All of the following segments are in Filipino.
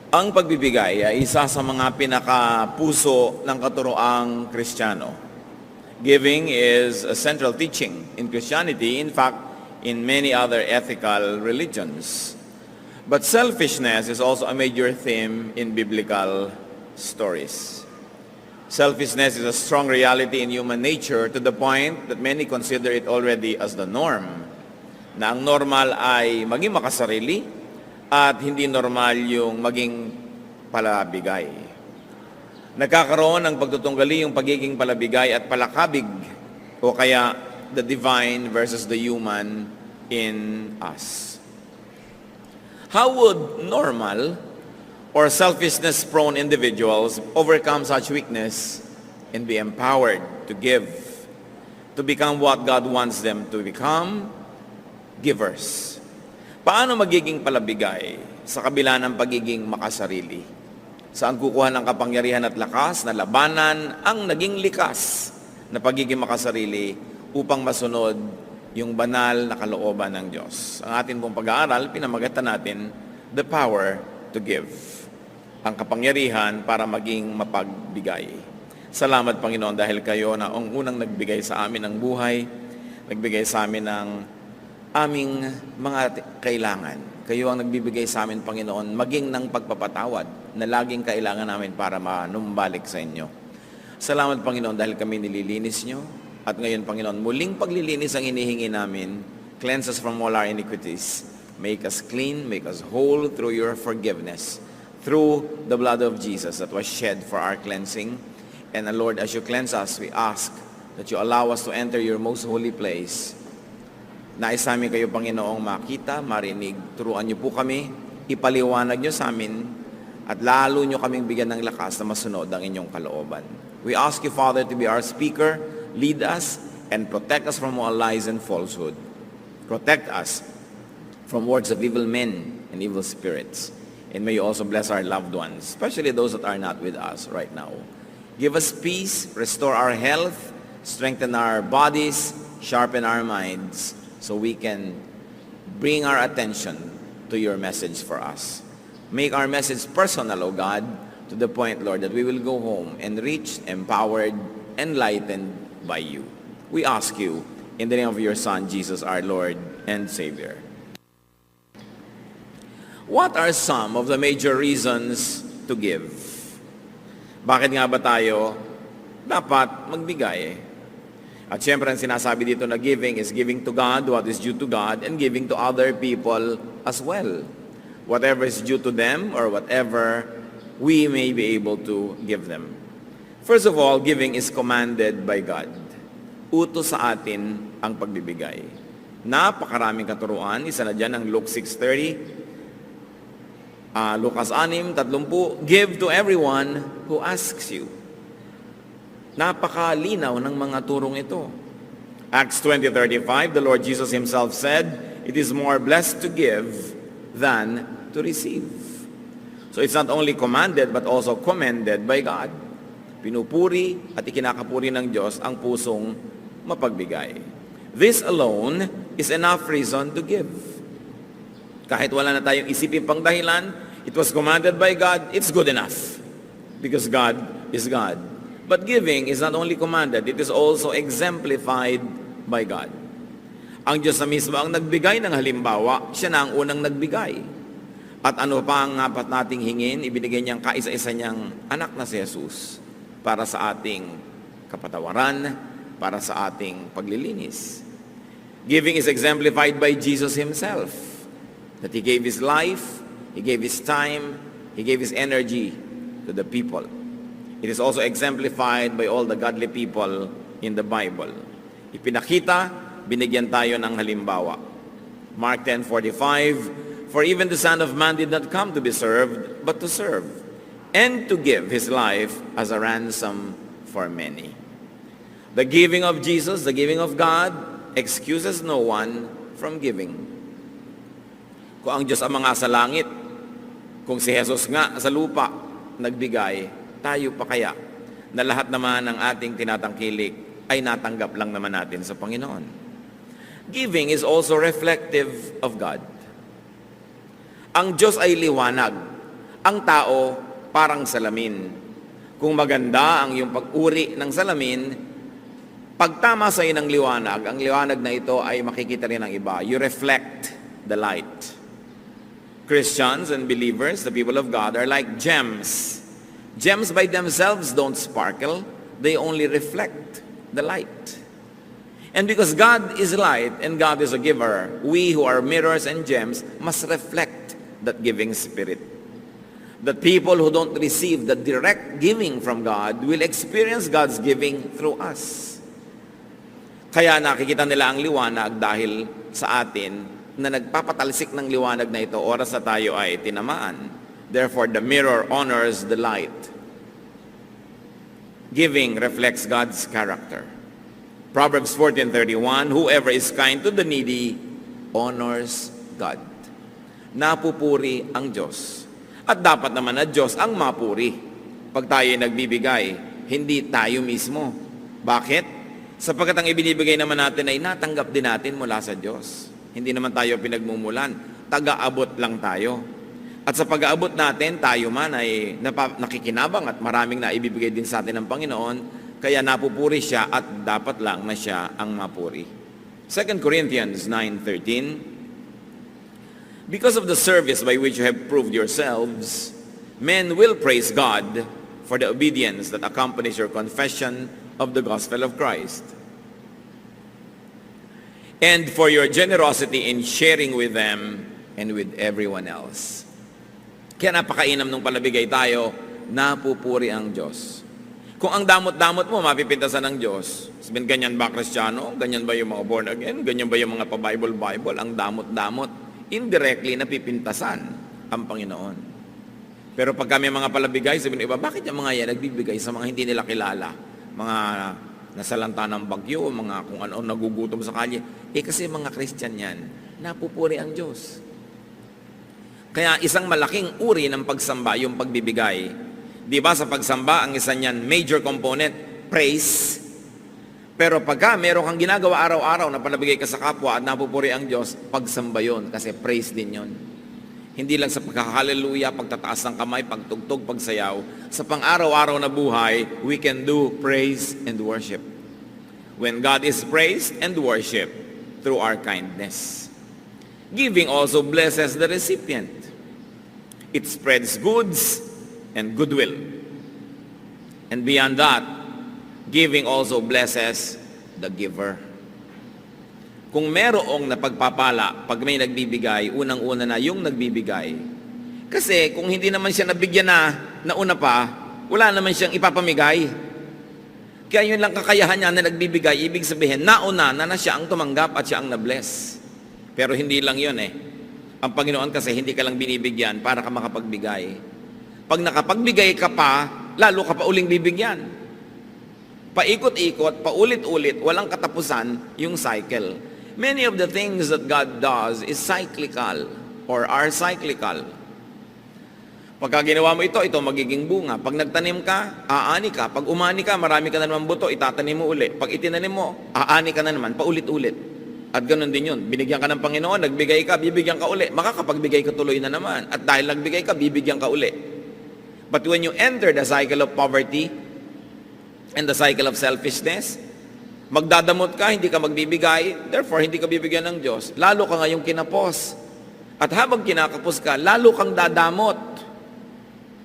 Ang pagbibigay ay isa sa mga pinakapuso ng katuroang Kristiyano. Giving is a central teaching in Christianity, in fact, in many other ethical religions. But selfishness is also a major theme in biblical stories. Selfishness is a strong reality in human nature to the point that many consider it already as the norm, na ang normal ay maging makasarili, at hindi normal yung maging palabigay. Nagkakaroon ng pagtutunggali yung pagiging palabigay at palakabig o kaya the divine versus the human in us. How would normal or selfishness-prone individuals overcome such weakness and be empowered to give, to become what God wants them to become? Givers. Paano magiging palabigay sa kabila ng pagiging makasarili? Saan kukuha ng kapangyarihan at lakas na labanan ang naging likas na pagiging makasarili upang masunod yung banal na kalooban ng Diyos? Ang atin pong pag-aaral, pinamagatan natin, the power to give. Ang kapangyarihan para maging mapagbigay. Salamat, Panginoon, dahil kayo na ang unang nagbigay sa amin ng buhay, nagbigay sa amin ng aming mga kailangan. Kayo ang nagbibigay sa amin, Panginoon, maging ng pagpapatawad na laging kailangan namin para manumbalik sa inyo. Salamat, Panginoon, dahil kami nililinis nyo. At ngayon, Panginoon, muling paglilinis ang inihingi namin. Cleanse us from all our iniquities. Make us clean, make us whole through your forgiveness. Through the blood of Jesus that was shed for our cleansing. And Lord, as you cleanse us, we ask that you allow us to enter your most holy place. Nais namin kayo, Panginoong, makita, marinig, turuan niyo po kami, ipaliwanag niyo sa amin, at lalo niyo kaming bigyan ng lakas na masunod ang inyong kalooban. We ask you, Father, to be our speaker, lead us, and protect us from all lies and falsehood. Protect us from words of evil men and evil spirits. And may you also bless our loved ones, especially those that are not with us right now. Give us peace, restore our health, strengthen our bodies, sharpen our minds, so we can bring our attention to your message for us. Make our message personal, O God, to the point, Lord, that we will go home enriched, empowered, enlightened by you. We ask you in the name of your Son, Jesus, our Lord and Savior. What are some of the major reasons to give? Bakit nga ba tayo dapat magbigay? At syempre, ang sinasabi dito na giving is giving to God what is due to God and giving to other people as well. Whatever is due to them or whatever we may be able to give them. First of all, giving is commanded by God. Utos sa atin ang pagbibigay. Napakaraming katuruan. Isa na dyan ang Luke 6:30. Lucas 6:30. Give to everyone who asks you. Napakalinaw ng mga turong ito. Acts 20:35, the Lord Jesus himself said, it is more blessed to give than to receive. So it's not only commanded but also commended by God. Pinupuri at ikinakapuri ng Diyos ang pusong mapagbigay. This alone is enough reason to give. Kahit wala na tayong isipin pang dahilan, it was commanded by God, it's good enough. Because God is God. But giving is not only commanded, it is also exemplified by God. Ang Diyos na mismo ang nagbigay ng halimbawa, siya na ang unang nagbigay. At ano pa ang apat nating hingin, ibinigay niyang kaisa-isa niyang anak na si Jesus para sa ating kapatawaran, para sa ating paglilinis. Giving is exemplified by Jesus himself, that he gave his life, he gave his time, he gave his energy to the people. It is also exemplified by all the godly people in the Bible. Ipinakita, binigyan tayo ng halimbawa. Mark 10:45, for even the Son of Man did not come to be served, but to serve, and to give his life as a ransom for many. The giving of Jesus, the giving of God, excuses no one from giving. Kung ang Diyos ang mga sa langit, kung si Jesus nga sa lupa nagbigay, tayo pa kaya na lahat naman ng ating tinatangkilik ay natanggap lang naman natin sa Panginoon? Giving is also reflective of God. Ang Diyos ay liwanag Ang tao parang salamin. Kung maganda ang iyong pag-uri ng salamin, pagtama sa iyo ng liwanag, ang liwanag na ito ay makikita rin ng iba. You reflect the light. Christians and believers, the people of God, are like gems. Gems by themselves don't sparkle. They only reflect the light. And because God is light and God is a giver, we who are mirrors and gems must reflect that giving spirit. The people who don't receive the direct giving from God will experience God's giving through us. Kaya nakikita nila ang liwanag dahil sa atin na nagpapatalsik ng liwanag na ito oras na tayo ay tinamaan. Therefore, the mirror honors the light. Giving reflects God's character. Proverbs 14:31, whoever is kind to the needy honors God. Napupuri ang Diyos. At dapat naman na Diyos ang mapuri. Pag tayo nagbibigay, hindi tayo mismo. Bakit? Sapagkat ang ibinibigay naman natin ay natanggap din natin mula sa Diyos. Hindi naman tayo pinagmumulan. Taga-abot lang tayo. At sa pag-aabot natin, tayo man ay nakikinabang at maraming na ibibigay din sa atin ng Panginoon. Kaya napupuri siya at dapat lang na siya ang mapuri. 2 Corinthians 9:13, because of the service by which you have proved yourselves, men will praise God for the obedience that accompanies your confession of the gospel of Christ, and for your generosity in sharing with them and with everyone else. Kaya napakainam nung palabigay tayo, napupuri ang Diyos. Kung ang damot-damot mo, mapipintasan ng Diyos. Sabihin, ganyan ba Kristiyano? Ganyan ba yung mga born again? Ganyan ba yung mga pa-Bible? Ang damot-damot. Indirectly napipintasan ang Panginoon. Pero pag kami mga palabigay, sabihin iba, bakit yung mga yan nagbibigay sa mga hindi nila kilala? Mga nasalanta ng bagyo, mga kung ano nagugutom sa kalye. Kasi mga Christian yan, napupuri ang Diyos. Kaya isang malaking uri ng pagsamba, yung pagbibigay. Di ba sa pagsamba, ang isa niyan, major component, praise. Pero pagka meron kang ginagawa araw-araw na palabigay ka sa kapwa at napupuri ang Diyos, pagsamba yun, kasi praise din yun. Hindi lang sa pagkakahaleluya, pagtataas ng kamay, pagtugtog, pagsayaw. Sa pang-araw-araw na buhay, we can do praise and worship. When God is praised and worship through our kindness. Giving also blesses the recipient. It spreads goods and goodwill. And beyond that, giving also blesses the giver. Kung merong napagpapala, pag may nagbibigay, unang-una na yung nagbibigay. Kasi kung hindi naman siya nabigyan na una pa, wala naman siyang ipapamigay. Kaya yun lang kakayahan niya na nagbibigay, ibig sabihin, nauna na siya ang tumanggap at siya ang na-bless. Pero hindi lang yun Ang Panginoon kasi hindi ka lang binibigyan para ka makapagbigay. Pag nakapagbigay ka pa, lalo ka pa uling bibigyan. Paikot-ikot, paulit-ulit, walang katapusan yung cycle. Many of the things that God does is cyclical or are cyclical. Pagka ginawa mo ito magiging bunga. Pag nagtanim ka, aani ka. Pag umani ka, marami ka na naman buto, itatanim mo uli. Pag itinanim mo, aani ka na naman, paulit-ulit. At ganun din yun. Binigyan ka ng Panginoon, nagbigay ka, bibigyan ka uli. Makakapagbigay ka tuloy na naman. At dahil nagbigay ka, bibigyan ka uli. But when you enter the cycle of poverty, and the cycle of selfishness, magdadamot ka, hindi ka magbibigay, therefore hindi ka bibigyan ng Diyos. Lalo ka ngayong kinapos. At habang kinakapos ka, lalo kang dadamot.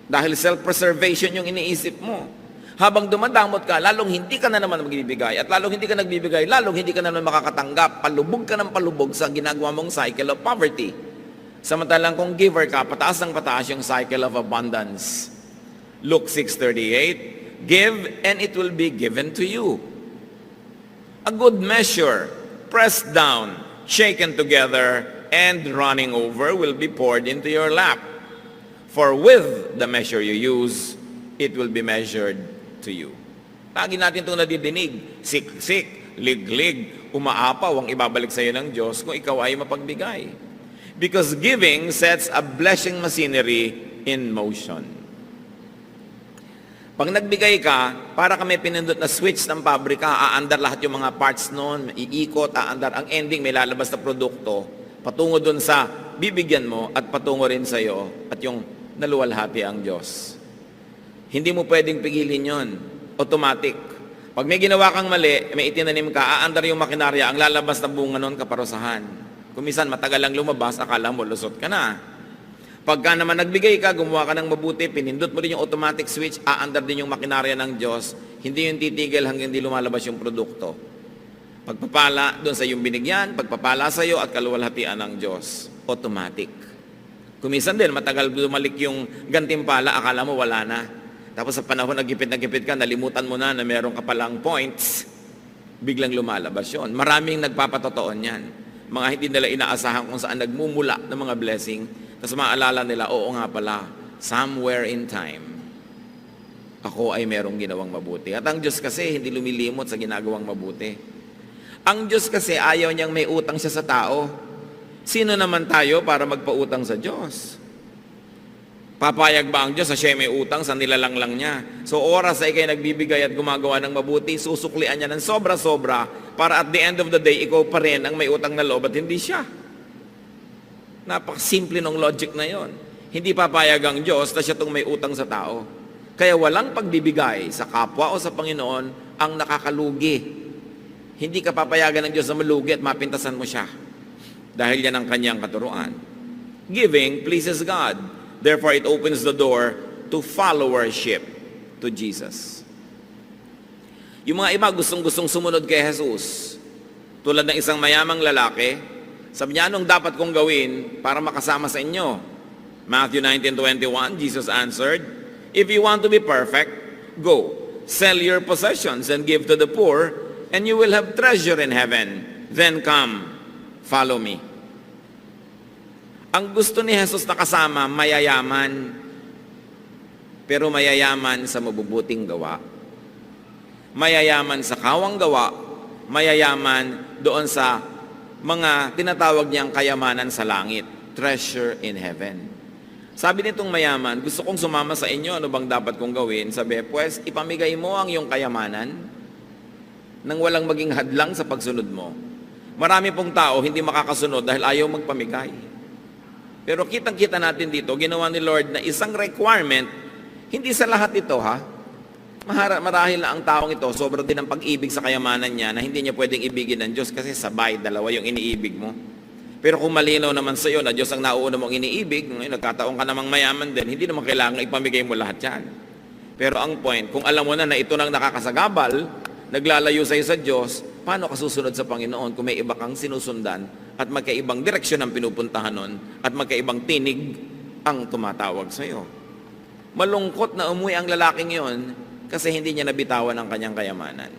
Dahil self-preservation yung iniisip mo. Habang dumadamot ka, lalong hindi ka na naman magbibigay. At lalong hindi ka nagbibigay, lalong hindi ka na naman makakatanggap. Palubog ka ng palubog sa ginagawa mong cycle of poverty. Samantalang kung giver ka, pataas ng pataas yung cycle of abundance. Luke 6:38, give, and it will be given to you. A good measure, pressed down, shaken together, and running over will be poured into your lap. For with the measure you use, it will be measured to you. Lagi natin itong nadidinig. Siksik, liglig, umaapaw ang ibabalik sa iyo ng Diyos kung ikaw ay mapagbigay. Because giving sets a blessing machinery in motion. Pag nagbigay ka, para ka may pinindot na switch ng pabrika, aandar lahat yung mga parts noon, iikot, aandar. Ang ending, may lalabas na produkto, patungo dun sa bibigyan mo at patungo rin sa iyo. At yung naluwalhati ang Diyos. Hindi mo pwedeng pigilin yon. Automatic. Pag may ginawa kang mali, may itinanim ka, aandar yung makinarya, ang lalabas na bunga nun, kaparusahan. Kung minsan matagal lang lumabas, akala mo lusot ka na. Pagka naman nagbigay ka, gumawa ka ng mabuti, pinindot mo din yung automatic switch, aandar din yung makinarya ng Diyos, hindi yung titigil hanggang hindi lumalabas yung produkto. Pagpapala doon sa iyong binigyan, pagpapala sa iyo at kaluwalhatian ng Diyos. Automatic. Kung minsan din, matagal lumalik yung gantimpala, akala mo wala na. Tapos sa panahon na gipit ka, nalimutan mo na meron ka palang points, biglang lumalabas yun. Maraming nagpapatotoon yan. Mga hindi nila inaasahan kung saan nagmumula ng mga blessing. Tapos maalala nila, oo nga pala, somewhere in time, ako ay merong ginawang mabuti. At ang Diyos kasi hindi lumilimot sa ginagawang mabuti. Ang Diyos kasi ayaw niyang may utang siya sa tao. Sino naman tayo para magpautang sa Diyos? Papayag ba ang Diyos na siya may utang sa nilalang lang niya? So oras ay kayo nagbibigay at gumagawa ng mabuti, susuklian niya ng sobra-sobra para at the end of the day, ikaw pa rin ang may utang na loob at hindi siya. Napakasimple ng logic na yon. Hindi papayag ang Diyos na siya itong may utang sa tao. Kaya walang pagbibigay sa kapwa o sa Panginoon ang nakakalugi. Hindi ka papayagan ng Diyos na malugi at mapintasan mo siya. Dahil yan ang kanyang katuruan. Giving pleases God. Therefore, it opens the door to followership to Jesus. Yung mga iba gustong-gustong sumunod kay Jesus. Tulad ng isang mayamang lalaki, sabi niya, anong dapat kong gawin para makasama sa inyo? Matthew 19:21, Jesus answered, if you want to be perfect, go, sell your possessions and give to the poor, and you will have treasure in heaven. Then come, follow me. Ang gusto ni Jesus na kasama, mayayaman, pero mayayaman sa mabubuting gawa. Mayayaman sa kawang gawa, mayayaman doon sa mga tinatawag niyang kayamanan sa langit, treasure in heaven. Sabi nitong mayaman, gusto kong sumama sa inyo, ano bang dapat kong gawin? Sabi, pues, ipamigay mo ang iyong kayamanan nang walang maging hadlang sa pagsunod mo. Marami pong tao hindi makakasunod dahil ayaw magpamigay. Pero kitang-kita natin dito, ginawa ni Lord na isang requirement, hindi sa lahat ito ha. Marahil na ang taong ito, sobrang din ang pag-ibig sa kayamanan niya na hindi niya pwedeng ibigin ng Diyos kasi sabay, dalawa yung iniibig mo. Pero kung malinaw naman sa iyo na Diyos ang nauuna mong iniibig, ngayon nagkataon ka namang mayaman din, hindi naman kailangan ipamigay mo lahat yan. Pero ang point, kung alam mo na ito nang nakakasagabal, naglalayo sa iyo sa Diyos, paano ka susunod sa Panginoon kung may iba kang sinusundan at magkaibang direksyon ang pinupuntahan nun at magkaibang tinig ang tumatawag sa iyo? Malungkot na umuwi ang lalaking yon kasi hindi niya nabitawan ang kanyang kayamanan.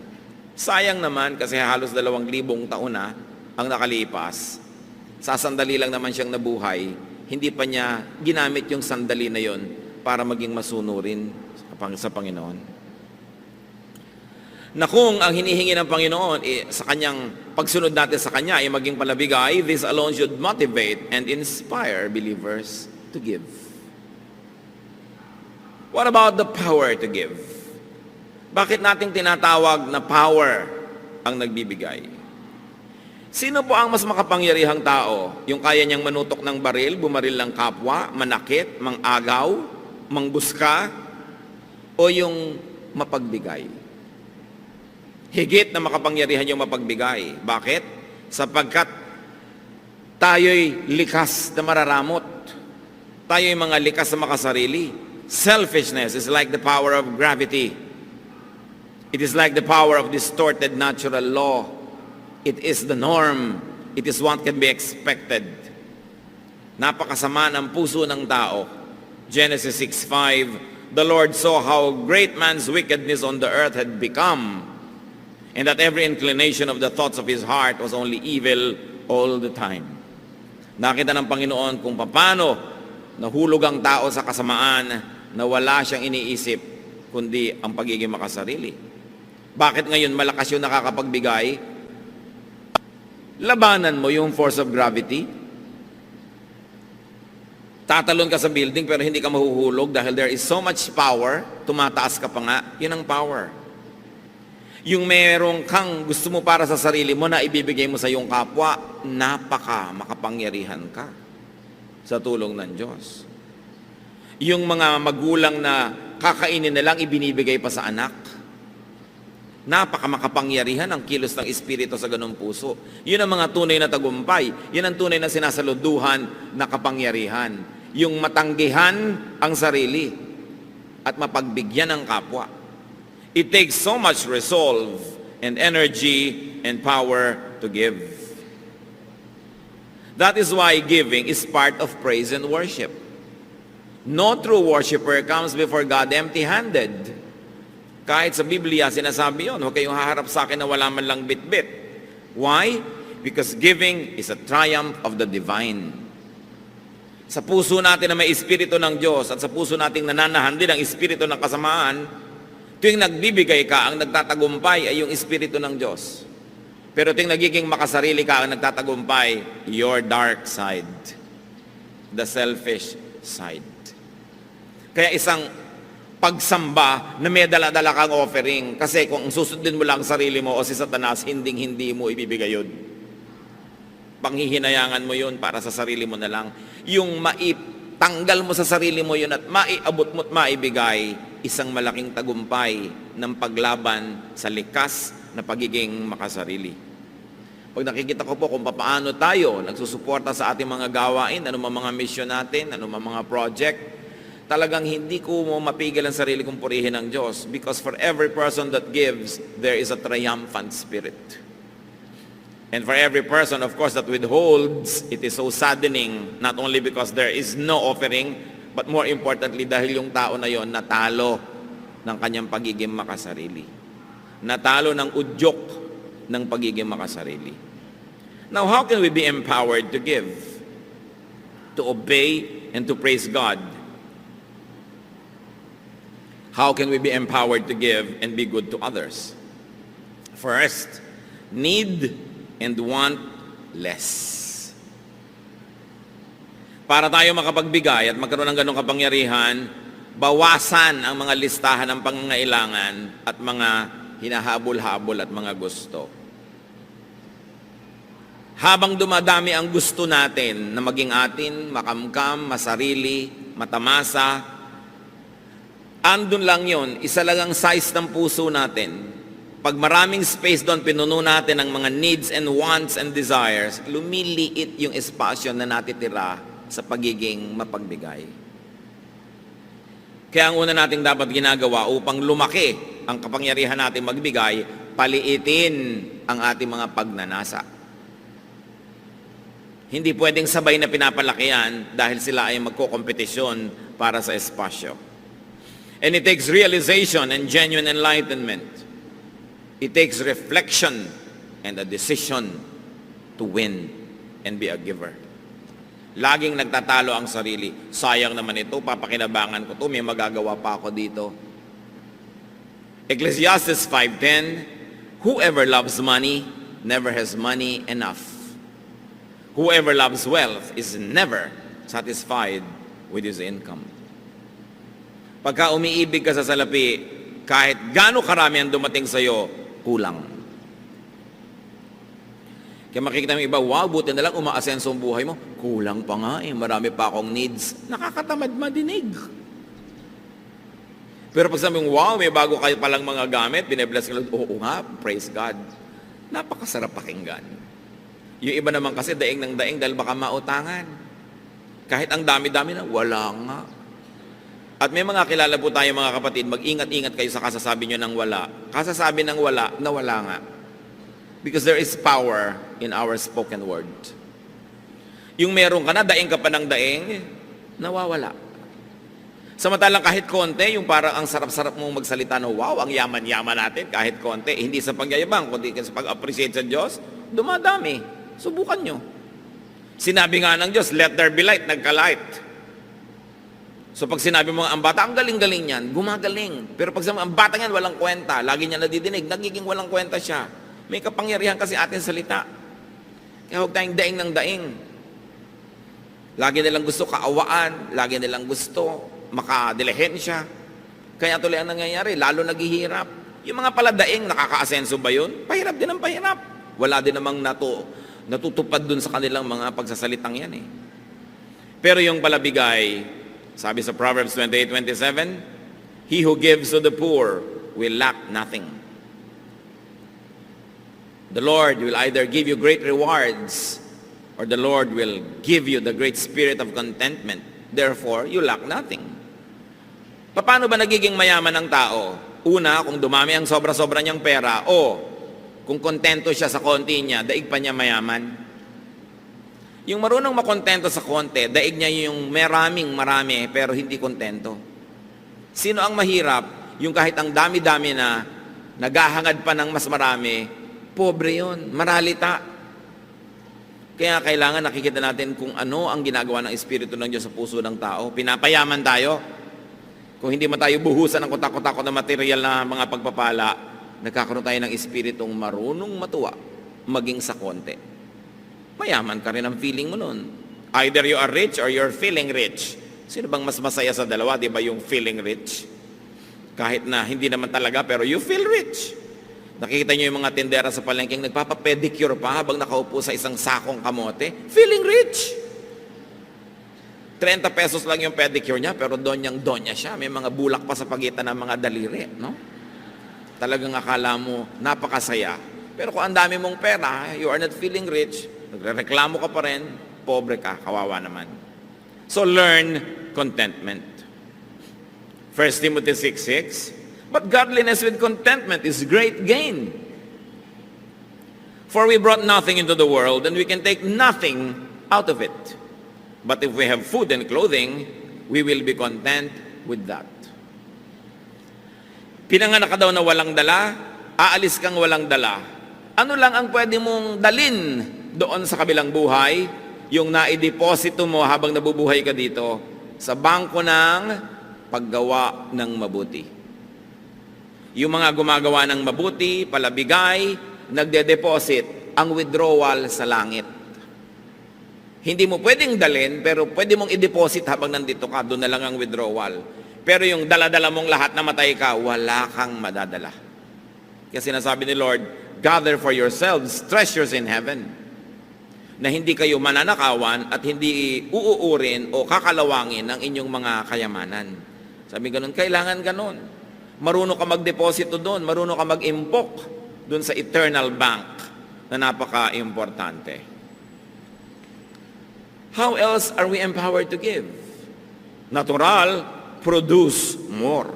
Sayang naman kasi halos 2,000 taon na ang nakalipas. Sa sandali lang naman siyang nabuhay, hindi pa niya ginamit yung sandali na yon para maging masunurin sa Panginoon. Na kung ang hinihingi ng Panginoon sa kanyang pagsunod natin sa Kanya ay maging palabigay, this alone should motivate and inspire believers to give. What about the power to give? Bakit nating tinatawag na power ang nagbibigay? Sino po ang mas makapangyarihang tao? Yung kaya niyang manutok ng baril, bumaril ng kapwa, manakit, mangagaw, mangbuska, o yung mapagbigay? Higit na makapangyarihan yung mapagbigay. Bakit? Sapagkat tayo'y likas na mararamot. Tayo'y mga likas na makasarili. Selfishness is like the power of gravity. It is like the power of distorted natural law. It is the norm. It is what can be expected. Napakasama ng puso ng tao. Genesis 6:5, the Lord saw how great man's wickedness on the earth had become, and that every inclination of the thoughts of his heart was only evil all the time. Nakita ng Panginoon kung paano nahulog ang tao sa kasamaan na wala siyang iniisip kundi ang pagiging makasarili. Bakit ngayon malakas yung nakakapagbigay? Labanan mo yung force of gravity. Tatalon ka sa building pero hindi ka mahuhulog dahil there is so much power, tumataas ka pa nga, yun ang power. Yung merong kang gusto mo para sa sarili mo na ibibigay mo sa iyong kapwa, makapangyarihan ka sa tulong ng Diyos. Yung mga magulang na kakainin na lang, ibinibigay pa sa anak. Napakamakapangyarihan ang kilos ng Espiritu sa ganung puso. Yun ang mga tunay na tagumpay. Yun ang tunay na sinasaluduhan na kapangyarihan. Yung matanggihan ang sarili at mapagbigyan ang kapwa. It takes so much resolve and energy and power to give. That is why giving is part of praise and worship. No true worshiper comes before God empty-handed. Kahit sa Biblia, sinasabi yun, huwag kayong haharap sa akin na wala man lang bit-bit. Why? Because giving is a triumph of the divine. Sa puso natin na may Espiritu ng Diyos at sa puso nating nananahan din ang Espiritu ng kasamaan, tuwing nagbibigay ka, ang nagtatagumpay ay yung Espiritu ng Diyos. Pero tuwing nagiging makasarili ka, ang nagtatagumpay, your dark side, the selfish side. Kaya isang pagsamba na may dala-dala kang offering. Kasi kung susundin mo lang ang sarili mo o si Satanas, hindi mo ibibigay yun. Panghihinayangan mo yun para sa sarili mo na lang. Yung maitanggal mo sa sarili mo yun at maiabot mo at maibigay, isang malaking tagumpay ng paglaban sa likas na pagiging makasarili. Pag nakikita ko po kung paano tayo nagsusuporta sa ating mga gawain, mga mission natin, mga project, talagang hindi ko mo mapigil ang sarili kong purihin ng Diyos because for every person that gives, there is a triumphant spirit. And for every person, of course, that withholds, it is so saddening, not only because there is no offering, but more importantly, dahil yung tao na yon natalo ng kanyang pagiging makasarili. Natalo ng udyok ng pagiging makasarili. Now, how can we be empowered to give, to obey, and to praise God? How can we be empowered to give and be good to others? First, need and want less. Para tayo makapagbigay at magkaroon ng ganong kapangyarihan, bawasan ang mga listahan ng pangangailangan at mga hinahabol-habol at mga gusto. Habang dumadami ang gusto natin na maging atin, makamkam, masarili, matamasa, andun lang yon, isa lang ang size ng puso natin. Pag maraming space doon, pinuno natin ang mga needs and wants and desires, lumiliit yung espasyo na natitira sa pagiging mapagbigay. Kaya ang una nating dapat ginagawa upang lumaki ang kapangyarihan natin magbigay, paliitin ang ating mga pagnanasa. Hindi pwedeng sabay na pinapalakihan dahil sila ay magkokompetisyon para sa espasyo. And it takes realization and genuine enlightenment. It takes reflection and a decision to win and be a giver. Laging nagtatalo ang sarili. Sayang naman ito, papakinabangan ko ito, may magagawa pa ako dito. Ecclesiastes 5:10, whoever loves money never has money enough. Whoever loves wealth is never satisfied with his income. Pagka umiibig ka sa salapi, kahit gaano karami ang dumating sa'yo, kulang. Kaya makikita mo iba, wow, buti na lang umaasenso ang buhay mo. Kulang pa nga eh, marami pa akong needs. Nakakatamad madinig. Pero pag sabi mo, wow, may bago kayo palang mga gamit, binibless ka lang, oo nga, praise God. Napakasarap pakinggan. Yung iba naman kasi daing ng daing dahil baka mautangan. Kahit ang dami-dami na, wala nga. At may mga kilala po tayo mga kapatid, mag-ingat-ingat kayo sa kasasabi nyo ng wala. Kasasabi ng wala, na wala nga. Because there is power in our spoken word. Yung meron ka na, daing ka pa ng daing, nawawala. Samantalang kahit konti, yung parang ang sarap-sarap mong magsalita na, wow, ang yaman-yaman natin, kahit konti, hindi sa pagyayabang, kundi sa pag-appreciate sa Diyos, dumadami. Subukan nyo. Sinabi nga ng Diyos, let there be light, nagka-light. So pag sinabi mo ang bata, ang galing-galing yan, gumagaling. Pero pag sabi ang bata yan, walang kwenta, lagi niya nadidinig, nagiging walang kwenta siya. May kapangyarihan kasi ating salita. Kaya huwag tayong daing ng daing. Lagi nilang gusto kaawaan, lagi nilang gusto makadilihensya. Kaya tuloy ang nangyayari, lalo naghihirap. Yung mga paladaing, nakaka-asenso ba yun? Pahirap din ang pahirap. Wala din namang natutupad dun sa kanilang mga pagsasalitang yan eh. Pero yung palabigay, Sabi sa Proverbs 28:27, he who gives to the poor will lack nothing. The Lord will either give you great rewards or the Lord will give you the great spirit of contentment. Therefore, you lack nothing. Paano ba nagiging mayaman ang tao? Una, kung dumami ang sobra-sobra niyang pera o kung kontento siya sa konti niya, daig pa niya mayaman. Yung marunong makontento sa konti, daig niya yung marami pero hindi kontento. Sino ang mahirap? Yung kahit ang dami-dami na naghahangad pa ng mas marami, pobre yun, maralita. Kaya kailangan nakikita natin kung ano ang ginagawa ng Espiritu ng Diyos sa puso ng tao. Pinapayaman tayo. Kung hindi man tayo buhusan ng kutak-kutak na material na mga pagpapala, nagkakaroon tayo ng Espiritong marunong matuwa, maging sa konti. Mayaman ka rin ang feeling mo nun. Either you are rich or you're feeling rich. Sino bang mas masaya sa dalawa? Di ba yung feeling rich? Kahit na hindi naman talaga, pero you feel rich. Nakikita nyo yung mga tindera sa palengking nagpapapedicure pa habang nakaupo sa isang sakong kamote. Feeling rich. 30 pesos lang yung pedicure niya, pero donyang-donya siya. May mga bulak pa sa pagitan ng mga daliri, no? Talagang akala mo, napakasaya. Pero kung ang dami mong pera, you are not feeling rich, nagreklamo ka pa rin, pobre ka, kawawa naman. So learn contentment. 1 Timothy 6:6, but godliness with contentment is great gain. For we brought nothing into the world, and we can take nothing out of it. But if we have food and clothing, we will be content with that. Pinanganak ka daw na walang dala, aalis kang walang dala. Ano lang ang pwede mong dalin doon sa kabilang buhay? Yung naideposito mo habang nabubuhay ka dito sa bangko ng paggawa ng mabuti. Yung mga gumagawa ng mabuti, palabigay, nagde-deposit ang withdrawal sa langit. Hindi mo pwedeng dalin, pero pwede mong i-deposit habang nandito ka, doon na lang ang withdrawal. Pero yung dala-dala mong lahat na matay ka, wala kang madadala. Kasi sinasabi ni Lord, gather for yourselves treasures in heaven, na hindi kayo mananakawan at hindi uuurin o kakalawangin ng inyong mga kayamanan. Sabi ganun, kailangan ganun. Marunong ka mag-deposito doon, marunong ka mag-impok doon sa eternal bank na napaka-importante. How else are we empowered to give? Natural, produce more.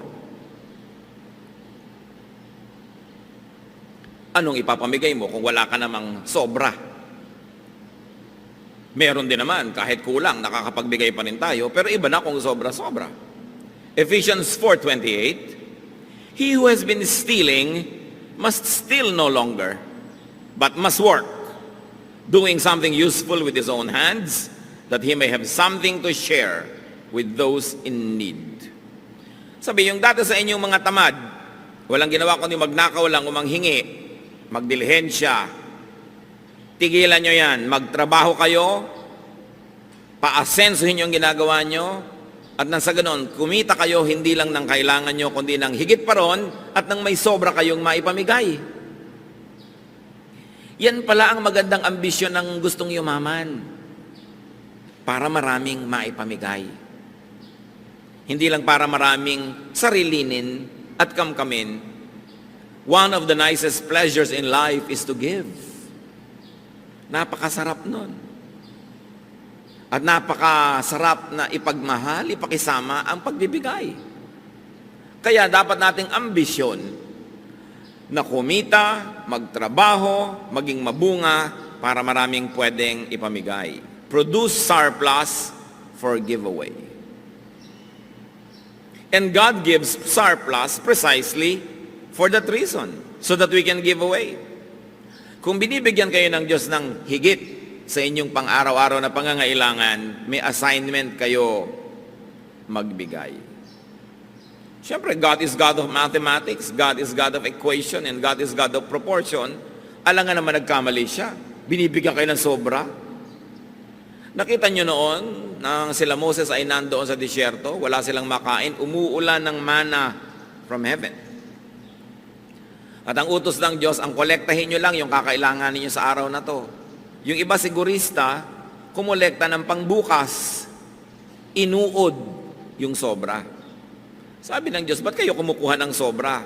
Anong ipapamigay mo kung wala ka namang sobra? Meron din naman, kahit kulang, nakakapagbigay pa rin tayo, pero iba na kung sobra-sobra. Ephesians 4:28, he who has been stealing must steal no longer, but must work, doing something useful with his own hands, that he may have something to share with those in need. Sabi, yung dati sa inyong mga tamad, walang ginawa kundi magnakaw lang o manghingi, magdilihensya, tigilan nyo yan, magtrabaho kayo, paasensuhin yung ginagawa nyo, at nang sa ganon, kumita kayo hindi lang ng kailangan nyo, kundi ng higit pa ron, at nang may sobra kayong maipamigay. Yan pala ang magandang ambisyon ng gustong yumaman, para maraming maipamigay. Hindi lang para maraming sarilinin at kamkamin. One of the nicest pleasures in life is to give. Napakasarap nun. At napakasarap na ipagmahal, ipakisama ang pagbibigay. Kaya dapat nating ambisyon na kumita, magtrabaho, maging mabunga para maraming pwedeng ipamigay. Produce surplus for giveaway. And God gives surplus precisely for that reason, so that we can give away. Kung binibigyan kayo ng Diyos ng higit sa inyong pang-araw-araw na pangangailangan, may assignment kayo magbigay. Siyempre, God is God of mathematics, God is God of equation, and God is God of proportion. Alam nga naman nagkamali siya. Binibigyan kayo ng sobra. Nakita nyo noon, nang sila Moses ay nandoon sa disyerto, wala silang makain, umuulan ng mana from heaven. At ang utos ng Diyos, ang kolektahin nyo lang yung kakailangan ninyo sa araw na to. Yung iba sigurista, kumolekta ng pangbukas, inuod yung sobra. Sabi ng Diyos, ba't kayo kumukuha ng sobra?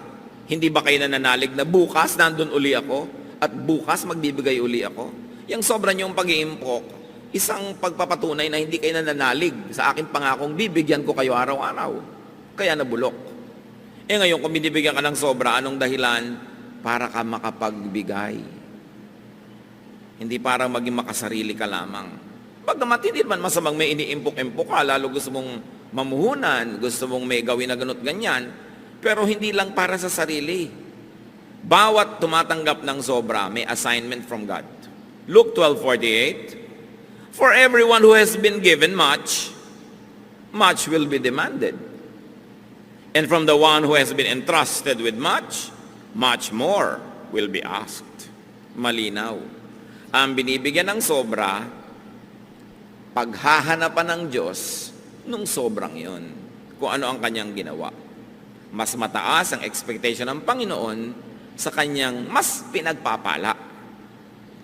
Hindi ba kayo nananalig na bukas nandun uli ako at bukas magbibigay uli ako? Yung sobra niyong pag-iimpok, isang pagpapatunay na hindi kayo nananalig sa aking pangakong bibigyan ko kayo araw-araw. Kaya nabulok. Ngayon, kung binibigyan ka ng sobra, anong dahilan? Para ka makapagbigay. Hindi para maging makasarili ka lamang. Bagamat hindi naman masamang may iniimpok-impok ka, lalo gusto mong mamuhunan, gusto mong may gawin na ganot ganyan, pero hindi lang para sa sarili. Bawat tumatanggap ng sobra, may assignment from God. Luke 12:48, for everyone who has been given much, much will be demanded. And from the one who has been entrusted with much, much more will be asked. Malinaw. Ang binibigyan ng sobra, paghahanapan ng Diyos nung sobrang yon, kung ano ang kanyang ginawa. Mas mataas ang expectation ng Panginoon sa kanyang mas pinagpapala.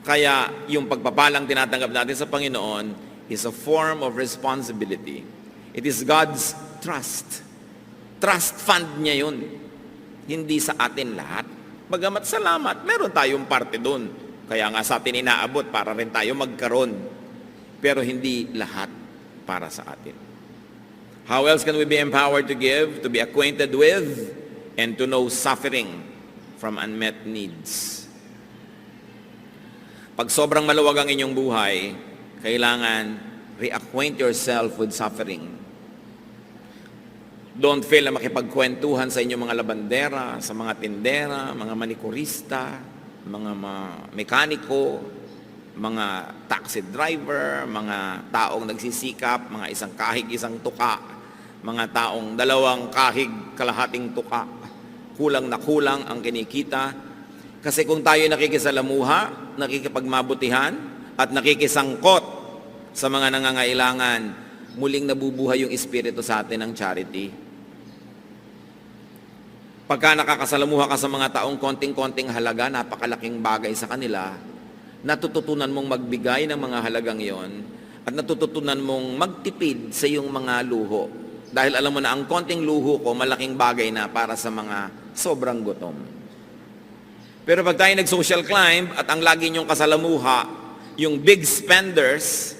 Kaya yung pagpapalang tinatanggap natin sa Panginoon is a form of responsibility. It is God's trust. Trust fund niya yun. Hindi sa atin lahat. Bagamat salamat, meron tayong parte doon. Kaya nga sa atin inaabot para rin tayo magkaroon. Pero hindi lahat para sa atin. How else can we be empowered to give, to be acquainted with, and to know suffering from unmet needs? Pag sobrang maluwag ang inyong buhay, kailangan reacquaint yourself with suffering. Don't fail na makipagkwentuhan sa inyong mga labandera, sa mga tindera, mga manikurista, mga mekaniko, mga taxi driver, mga taong nagsisikap, mga isang kahig, isang tuka, mga taong dalawang kahig, kalahating tuka. Kulang na kulang ang kinikita. Kasi kung tayo nakikisalamuha, nakikipagmabutihan, at nakikisangkot sa mga nangangailangan, muling nabubuhay yung espiritu sa atin ng charity. Pagka nakakasalamuha ka sa mga taong konting-konting halaga, napakalaking bagay sa kanila, natututunan mong magbigay ng mga halagang yon at natututunan mong magtipid sa iyong mga luho. Dahil alam mo na ang konting luho ko, malaking bagay na para sa mga sobrang gutom. Pero pag tayo nag-social climb at ang lagi niyong kasalamuha, yung big spenders,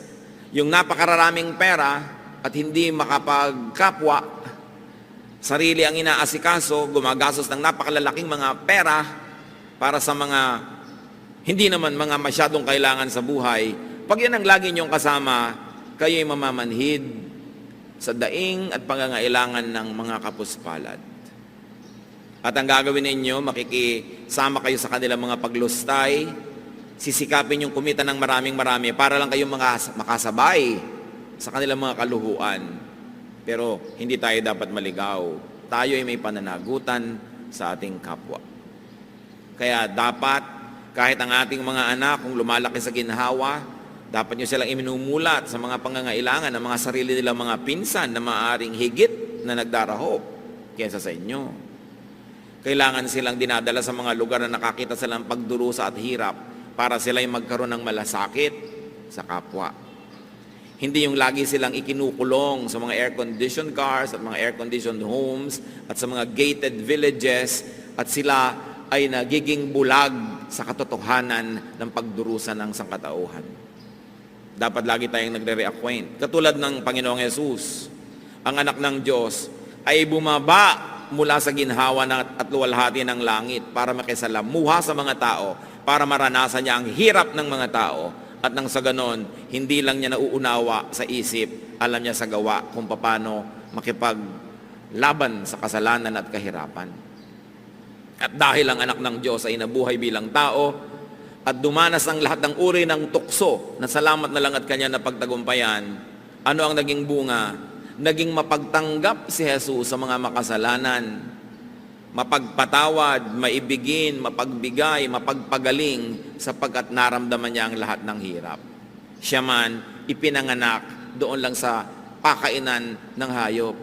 yung napakararaming pera at hindi makapagkapwa, sarili ang inaasikaso, gumagastos ng napakalalaking mga pera para sa mga hindi naman mga masyadong kailangan sa buhay. Pag yan ang lagi niyong kasama, kayo'y mamamanhid sa daing at pangangailangan ng mga kapuspalad. At ang gagawin ninyo, makikisama kayo sa kanilang mga paglustay, sisikapin yung kumita ng maraming-marami para lang kayong makasabay sa kanilang mga kaluhuan. Pero hindi tayo dapat maligaw. Tayo ay may pananagutan sa ating kapwa. Kaya dapat, kahit ang ating mga anak, kung lumalaki sa ginhawa, dapat nyo silang iminumulat sa mga pangangailangan ng mga sarili nilang mga pinsan na maaaring higit na nagdarahop kaysa sa inyo. Kailangan silang dinadala sa mga lugar na nakakita silang pagdurusa at hirap para sila'y magkaroon ng malasakit sa kapwa. Hindi yung lagi silang ikinukulong sa mga air-conditioned cars at mga air-conditioned homes at sa mga gated villages at sila ay nagiging bulag sa katotohanan ng pagdurusa ng sangkatauhan. Dapat lagi tayong nagre-reacquaint. Katulad ng Panginoong Yesus, ang anak ng Diyos ay bumaba mula sa ginhawa at luwalhati ng langit para makisalamuha sa mga tao, para maranasan niya ang hirap ng mga tao. At nang sa ganon, hindi lang niya nauunawa sa isip, alam niya sa gawa kung paano makipaglaban sa kasalanan at kahirapan. At dahil ang anak ng Diyos ay nabuhay bilang tao at dumanas ng lahat ng uri ng tukso na salamat na lang at kanya na pagtagumpayan, ano ang naging bunga? Naging mapagtanggap si Jesus sa mga makasalanan, mapagpatawad, maibigin, mapagbigay, mapagpagaling sapagkat naramdaman niya ang lahat ng hirap. Siya man ipinanganak doon lang sa pakainan ng hayop,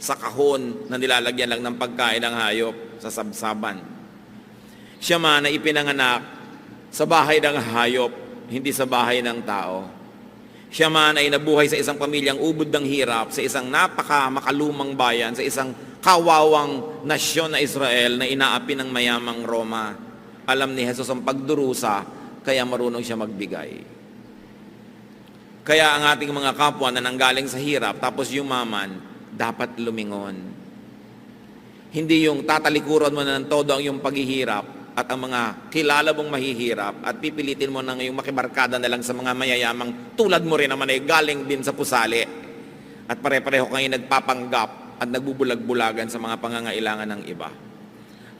sa kahon na nilalagyan lang ng pagkain ng hayop sa sabsaban. Siya man na ipinanganak sa bahay ng hayop, hindi sa bahay ng tao. Siya man ay nabuhay sa isang pamilyang ubod ng hirap, sa isang makalumang bayan, sa isang kawawang nasyon na Israel na inaapi ng mayamang Roma. Alam ni Jesus ang pagdurusa, kaya marunong siya magbigay. Kaya ang ating mga kapwa na nanggaling sa hirap, tapos yumaman, dapat lumingon. Hindi yung tatalikuran mo na ng todo ang iyong paghihirap at ang mga kilala mong mahihirap at pipilitin mo na ngayong makibarkada na lang sa mga mayayamang tulad mo rin naman ay galing din sa pusali at pare-pareho kayo nagpapanggap at nagbubulag-bulagan sa mga pangangailangan ng iba.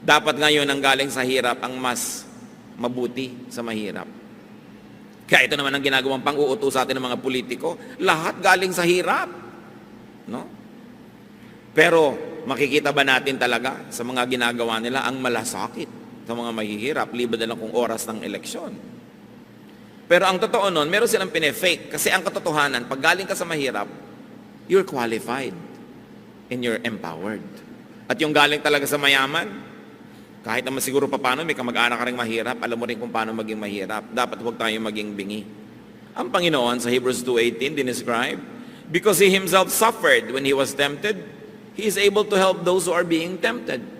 Dapat ngayon ang galing sa hirap ang mas mabuti sa mahirap. Kaya ito naman ang ginagawang pang-uutos sa atin ng mga politiko, lahat galing sa hirap. No? Pero makikita ba natin talaga sa mga ginagawa nila ang malasakit sa mga mahihirap, liban na lang kung oras ng eleksyon. Pero ang totoo nun, meron silang pinefake. Kasi ang katotohanan, pag galing ka sa mahirap, you're qualified and you're empowered. At yung galing talaga sa mayaman, kahit naman siguro pa paano, may kamag-anak ka rin mahirap, alam mo rin kung paano maging mahirap. Dapat huwag tayo maging bingi. Ang Panginoon sa Hebrews 2:18 dinescribe, because He Himself suffered when He was tempted, He is able to help those who are being tempted.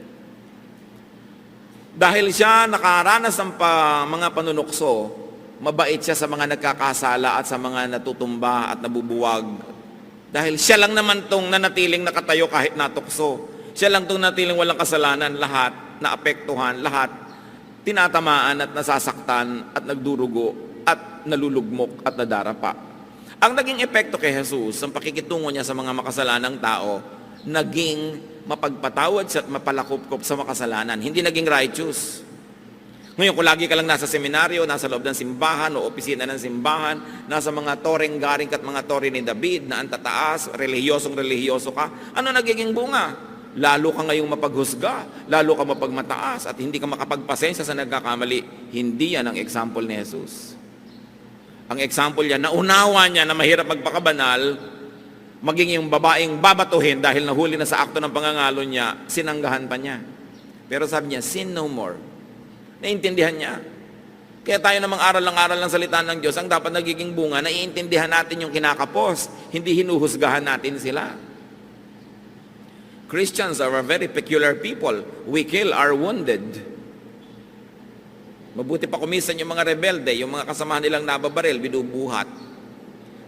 Dahil siya nakaranas ng mga panunukso, mabait siya sa mga nagkakasala at sa mga natutumba at nabubuwag. Dahil siya lang naman tong nanatiling nakatayo kahit natukso. Siya lang tong nanatiling walang kasalanan, lahat naapektuhan, lahat tinatamaan at nasasaktan at nagdurugo at nalulugmok at nadarapa. Ang naging epekto kay Jesus, ang pakikitungo niya sa mga makasalanang tao, naging mapagpatawad siya at mapalakupkop sa makasalanan. Hindi naging righteous. Ngayon, kung lagi ka lang nasa seminaryo, nasa loob ng simbahan o opisina ng simbahan, nasa mga toreng-garing at mga tore ni David na ang tataas, relihiyosong-relihiyoso ka, ano nagiging bunga? Lalo ka ngayong mapaghusga, lalo ka mapagmataas at hindi ka makapagpasensya sa nagkakamali. Hindi yan ang example ni Jesus. Ang example niya, naunawa niya na mahirap magpakabanal, maging yung babaeng babatuhin dahil nahuli na sa akto ng pangangalo niya, sinanggahan pa niya. Pero sabi niya, sin no more. Naintindihan niya. Kaya tayo namang aral ng salita ng Diyos, ang dapat nagiging bunga, naiintindihan natin yung kinakapos, hindi hinuhusgahan natin sila. Christians are a very peculiar people. We kill our wounded. Mabuti pa kumisan yung mga rebelde, yung mga kasamahan nilang nababaril, binubuhat.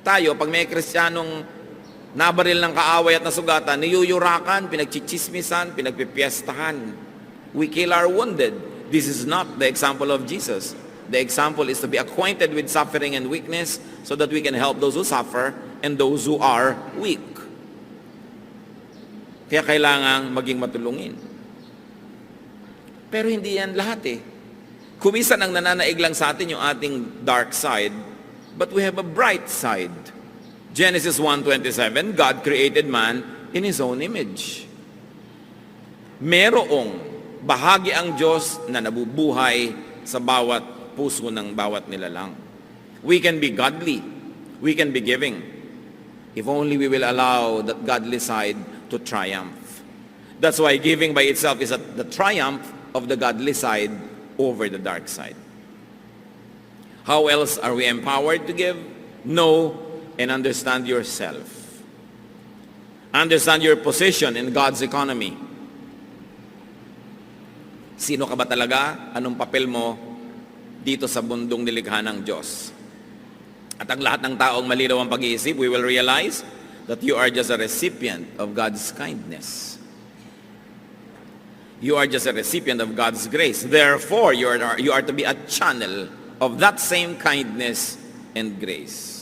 Tayo, pag may Kristiyanong nabaril ng kaaway at nasugatan, niyuyurakan, pinagchichismisan, pinagpipiestahan. We kill our wounded. This is not the example of Jesus. The example is to be acquainted with suffering and weakness so that we can help those who suffer and those who are weak. Kaya kailangang maging matulungin. Pero hindi yan lahat eh. Kumisan ang nananaig lang sa atin yung ating dark side, but we have a bright side. Genesis 1:27, God created man in His own image. Merong bahagi ang Diyos na nabubuhay sa bawat puso ng bawat nilalang. We can be godly. We can be giving. If only we will allow that godly side to triumph. That's why giving by itself is the triumph of the godly side over the dark side. How else are we empowered to give? Know and understand yourself. Understand your position in God's economy. Sino ka ba talaga? Anong papel mo dito sa mundong nilikha ng Diyos? At ang lahat ng taong malinaw ang pag-iisip, we will realize that you are just a recipient of God's kindness. You are just a recipient of God's grace. Therefore, you are to be a channel of that same kindness and grace.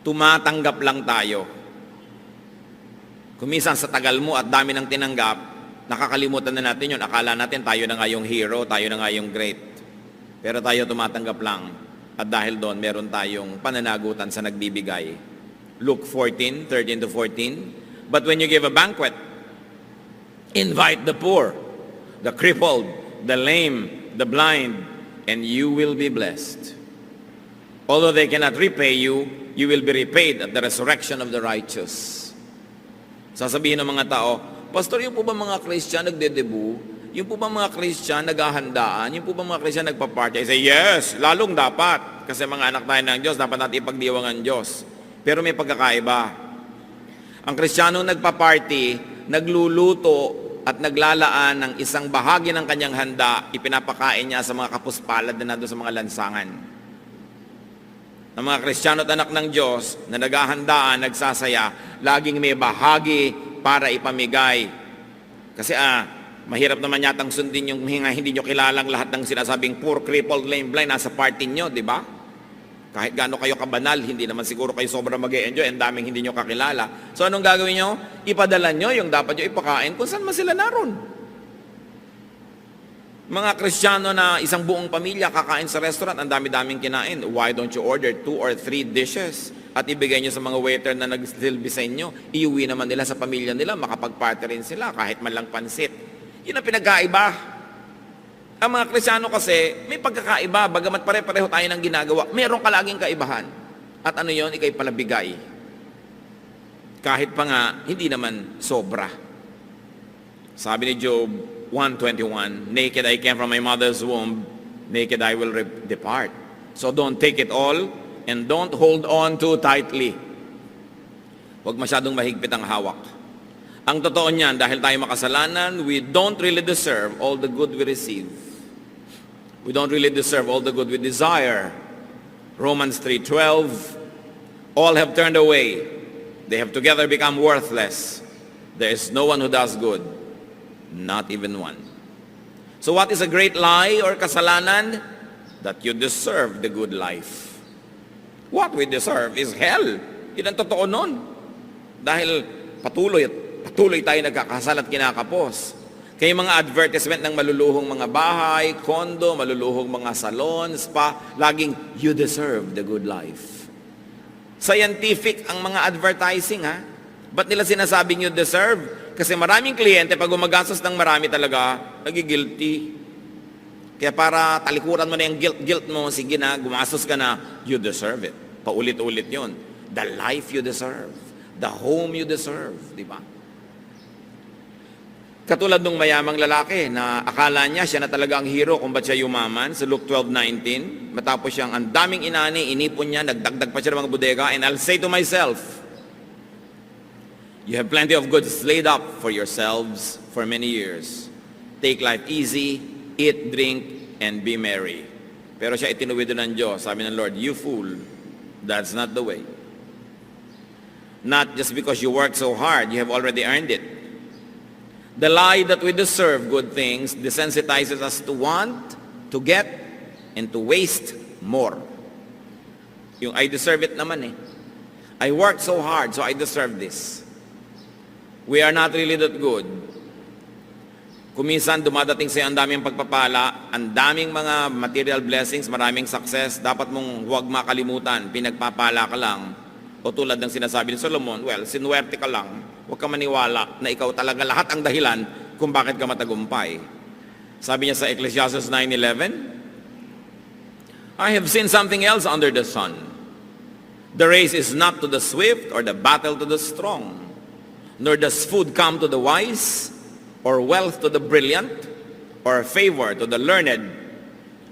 Tumatanggap lang tayo. Kumisan sa tagal mo at dami ng tinanggap, nakakalimutan na natin yun. Akala natin tayo na nga yung hero, tayo na nga yung great. Pero tayo tumatanggap lang. At dahil doon, meron tayong pananagutan sa nagbibigay. Luke 14:13-14. But when you give a banquet, invite the poor, the crippled, the lame, the blind, and you will be blessed. Although they cannot repay you, you will be repaid at the resurrection of the righteous. Sasabihin ng mga tao, Pastor, yung po ba mga Christian nagdedebu? Yung po ba mga Christian naghahandaan? Yung po ba mga Christian nagpa-party? I say, yes, lalong dapat. kasi mga anak tayo ng Diyos, dapat natin ipagdiwang ang Diyos. Pero may pagkakaiba. Ang Kristiyanong nagpa-party, nagluluto at naglalaan ng isang bahagi ng kanyang handa, ipinapakain niya sa mga kapuspalad na nandun sa mga lansangan. Ang mga Kristiyano at anak ng Diyos na naghahandaan, nagsasaya, laging may bahagi para ipamigay. Kasi mahirap naman yatang sundin yung hindi nyo kilalang lahat ng sinasabing poor, crippled, lame, blind, nasa party nyo, di ba? Kahit gaano kayo kabanal, hindi naman siguro kayo sobrang mag-e-enjoy, ang daming hindi nyo kakilala. So anong gagawin nyo? Ipadala nyo yung dapat nyo ipakain kung saan man sila naroon. Mga Kristiyano na isang buong pamilya kakain sa restaurant, ang dami-daming kinain. Why don't you order 2 or 3 dishes at ibigay nyo sa mga waiter na nagsilbi sa inyo? Iuwi naman nila sa pamilya nila, makapag-party rin sila kahit man lang pansit. Yun ang pinagkaiba. Ang mga Kristiyano kasi, may pagkakaiba, bagamat pare-pareho tayo ng ginagawa, meron ka laging kaibahan. At ano yun, ikay palabigay. Kahit pa nga, hindi naman sobra. Sabi ni Job 1:21, naked I came from my mother's womb, naked I will depart. So don't take it all, and don't hold on too tightly. Huwag masyadong mahigpit ang hawak. Ang totoo niyan, dahil tayo makasalanan, we don't really deserve all the good we receive. We don't really deserve all the good we desire. Romans 3:12, all have turned away. They have together become worthless. There is no one who does good, not even one. So what is a great lie or kasalanan? That you deserve the good life. What we deserve is hell. Yun ang totoo nun. Dahil patuloy tayo nagkakasal at kinakapos. Kaya mga advertisement ng maluluhong mga bahay, kondo, maluluhong mga salon, spa, laging, you deserve the good life. Scientific ang mga advertising, ha? Ba't nila sinasabing you deserve? Kasi maraming kliyente, pag gumagastos ng marami talaga, nagigilty. Kaya para talikuran mo na yung guilt mo, sige na, gumastos ka na, you deserve it. Paulit-ulit yun. The life you deserve. The home you deserve. Di ba? Katulad ng mayamang lalaki na akala niya siya na talaga ang hero kung ba't siya yumaman sa Luke 12:19. Matapos siyang ang daming inani, inipon niya, nagdagdag pa siya ng mga bodega, and I'll say to myself, you have plenty of goods laid up for yourselves for many years. Take life easy, eat, drink, and be merry. Pero siya itinuwido ng Diyos. Sabi ng Lord, you fool, that's not the way. Not just because you work so hard, you have already earned it. The lie that we deserve good things desensitizes us to want, to get, and to waste more. Yung I deserve it naman eh. I worked so hard, so I deserve this. We are not really that good. Kuminsan dumadating sa'yo ang daming pagpapala, ang daming mga material blessings, maraming success, dapat mong huwag makalimutan, pinagpapala ka lang. O tulad ng sinasabi ni Solomon, well, sinuwerte ka lang, huwag ka maniwala na ikaw talaga lahat ang dahilan kung bakit ka matagumpay. Sabi niya sa Ecclesiastes 9:11, I have seen something else under the sun. The race is not to the swift or the battle to the strong, nor does food come to the wise, or wealth to the brilliant, or favor to the learned,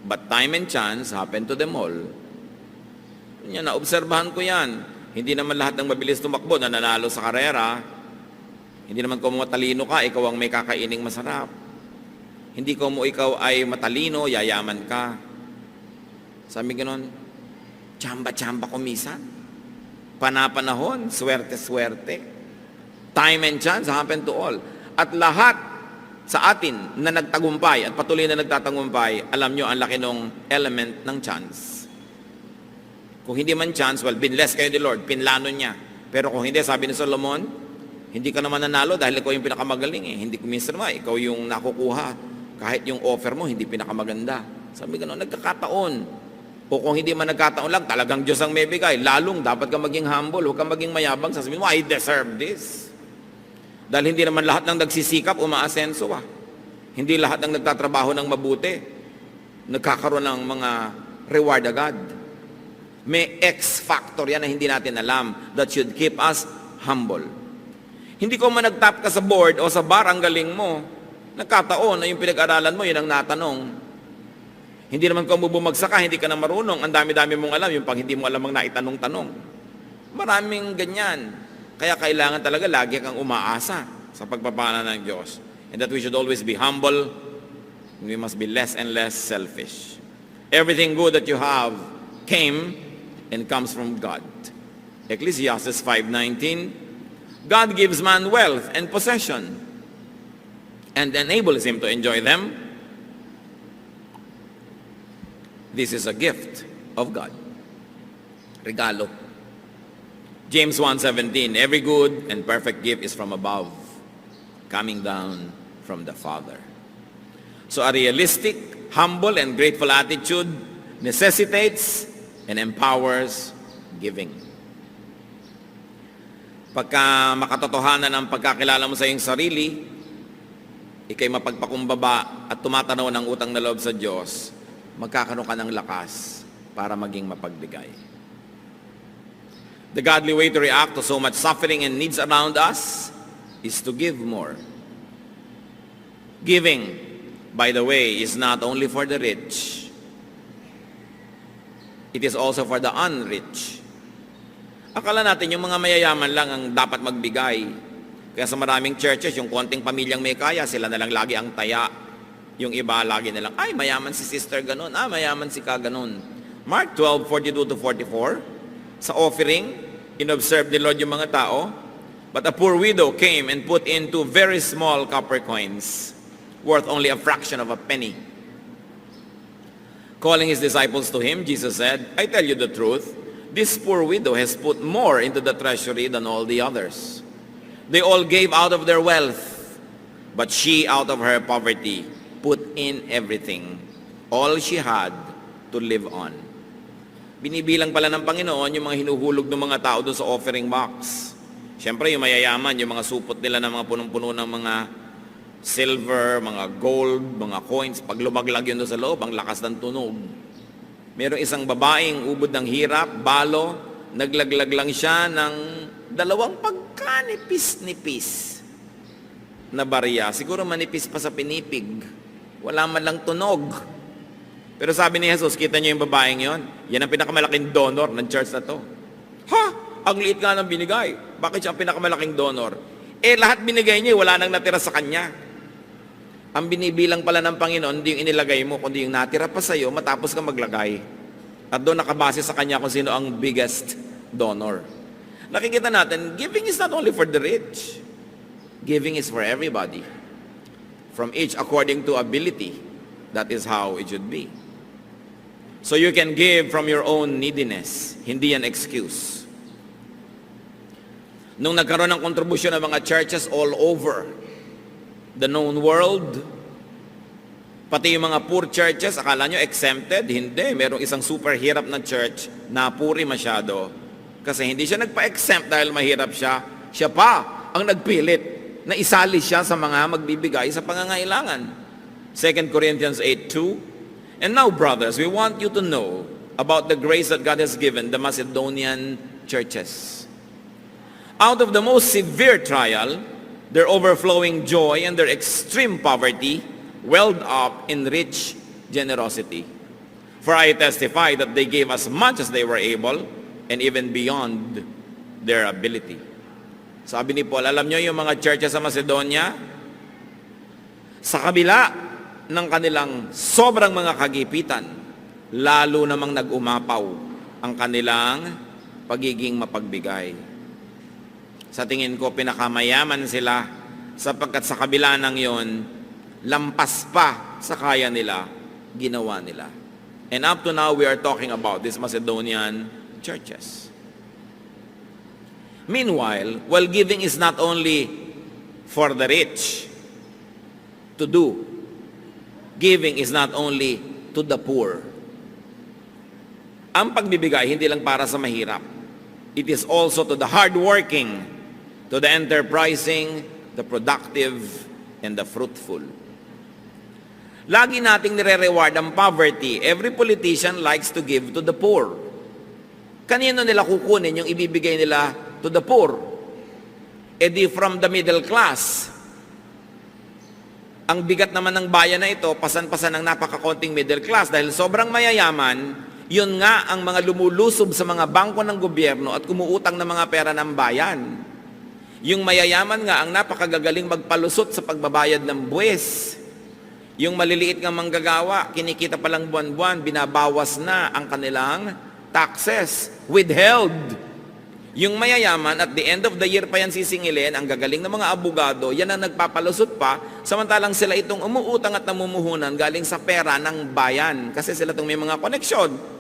but time and chance happen to them all. Yan, naobserbahan ko yan. Hindi naman lahat ng mabilis tumakbo na nanalo sa karera. Hindi naman kung matalino ka, ikaw ang may kakaining masarap. Hindi kung ikaw ay matalino, yayaman ka. Sabi ganon, tsamba-tsamba kumisan. Panapanahon, swerte-swerte. Time and chance happen to all. At lahat sa atin na nagtagumpay at patuloy na nagtatagumpay, alam nyo, ang laki ng element ng chance. Kung hindi man chance, well, binless kayo ni Lord, pinlano niya. Pero kung hindi, sabi ni Solomon, hindi ka naman nanalo dahil ikaw yung pinakamagaling eh. Hindi kuminsan naman, ikaw yung nakukuha. Kahit yung offer mo, hindi pinakamaganda. Sabi gano'n, nagkakataon. O kung hindi man nagkataon lang, talagang Diyos ang may bigay. Lalong, dapat ka maging humble, huwag ka maging mayabang. Sasabihin mo, I deserve this. Dahil hindi naman lahat ng nagsisikap, umaasenso ah. Hindi lahat ng nagtatrabaho ng mabuti, nagkakaroon ng mga reward agad. May X factor yan na hindi natin alam that should keep us humble. Hindi ko man nag-top ka sa board o sa bar, ang galing mo. Nagkataon na yung pinag-aralan mo, yun ang natanong. Hindi naman kung bumagsak ka, hindi ka na marunong, ang dami-dami mong alam, yung pag hindi mo alam ang naitanong-tanong. Maraming ganyan. Kaya kailangan talaga lagi kang umaasa sa pagpapala ng Diyos. And that we should always be humble, and we must be less and less selfish. Everything good that you have came and comes from God. Ecclesiastes 5:19, God gives man wealth and possession and enables him to enjoy them. This is a gift of God. Regalo. James 1:17, every good and perfect gift is from above, coming down from the Father. So a realistic, humble, and grateful attitude necessitates and empowers giving. Pagka makatotohanan ang pagkakilala mo sa iyong sarili, ikay mapagpakumbaba at tumatanaw ng utang na loob sa Diyos, magkakaroon ka ng lakas para maging mapagbigay. The godly way to react to so much suffering and needs around us is to give more. Giving, by the way, is not only for the rich. It is also for the unrich. Akala natin yung mga mayayaman lang ang dapat magbigay. Kaya sa maraming churches, yung konting pamilyang may kaya, sila na lang lagi ang taya. Yung iba lagi na lang, ay mayaman si sister ganun, mayaman si ka ganun. Mark 12:42-44, sa offering, inobserve ni Lord yung mga tao, but a poor widow came and put in 2 very small copper coins, worth only a fraction of a penny. Calling his disciples to him, Jesus said, I tell you the truth, this poor widow has put more into the treasury than all the others. They all gave out of their wealth, but she out of her poverty put in everything, all she had to live on. Binibilang pala ng Panginoon yung mga hinuhulog ng mga tao doon sa offering box. Siyempre yung mayayaman, yung mga supot nila ng mga punong-puno ng mga silver, mga gold, mga coins, pag lumaglag yun doon sa loob, ang lakas ng tunog. Merong isang babaeng ubod ng hirap, balo, naglaglag lang siya ng 2 pagkanipis-nipis na barya. Siguro manipis pa sa pinipig. Wala man lang tunog. Pero sabi ni Jesus, kita niyo yung babaeng yon? Yan ang pinakamalaking donor ng church na to. Ha? Ang liit nga ng binigay. Bakit siya ang pinakamalaking donor? Lahat binigay niya, wala nang natira sa kanya. Ang binibilang pala ng Panginoon, hindi yung inilagay mo, kundi yung natira pa sa'yo, matapos ka maglagay. At doon nakabase sa kanya kung sino ang biggest donor. Nakikita natin, giving is not only for the rich. Giving is for everybody. From each according to ability. That is how it should be. So you can give from your own neediness. Hindi yan excuse. Nung nagkaroon ng kontribusyon ng mga churches all over the known world, pati yung mga poor churches, akala nyo exempted? Hindi. Merong isang super hirap na church na puri masyado. Kasi hindi siya nagpa-exempt dahil mahirap siya. Siya pa ang nagpilit na isali siya sa mga magbibigay sa pangangailangan. 2 Corinthians 8:2, and now, brothers, we want you to know about the grace that God has given the Macedonian churches. Out of the most severe trial, their overflowing joy and their extreme poverty welled up in rich generosity. For I testify that they gave as much as they were able and even beyond their ability. Sabi ni Paul, alam nyo yung mga churches sa Macedonia, sa kabila ng kanilang sobrang mga kagipitan, lalo namang nag-umapaw ang kanilang pagiging mapagbigay. Sa tingin ko, pinakamayaman sila sapagkat sa kabila ng yon, lampas pa sa kaya nila, ginawa nila. And up to now, we are talking about these Macedonian churches. Meanwhile, while giving is not only for the rich to do, giving is not only to the poor. Ang pagbibigay, hindi lang para sa mahirap. It is also to the hardworking, to the enterprising, the productive, and the fruitful. Lagi nating nire-reward ang poverty. Every politician likes to give to the poor. Kanino nila kukunin yung ibibigay nila to the poor? Di from the middle class. Ang bigat naman ng bayan na ito, pasan-pasan ng napakakonting middle class dahil sobrang mayayaman, yun nga ang mga lumulusob sa mga bangko ng gobyerno at kumuutang ng mga pera ng bayan. Yung mayayaman nga ang napakagagaling magpalusot sa pagbabayad ng buwis. Yung maliliit nga manggagawa, kinikita pa lang buwan-buwan, binabawas na ang kanilang taxes, withheld. Yung mayayaman, at the end of the year pa yan sisingilin, ang gagaling ng mga abogado, yan ang nagpapalusot pa, samantalang sila itong umuutang at namumuhunan galing sa pera ng bayan. Kasi sila itong may mga koneksyon.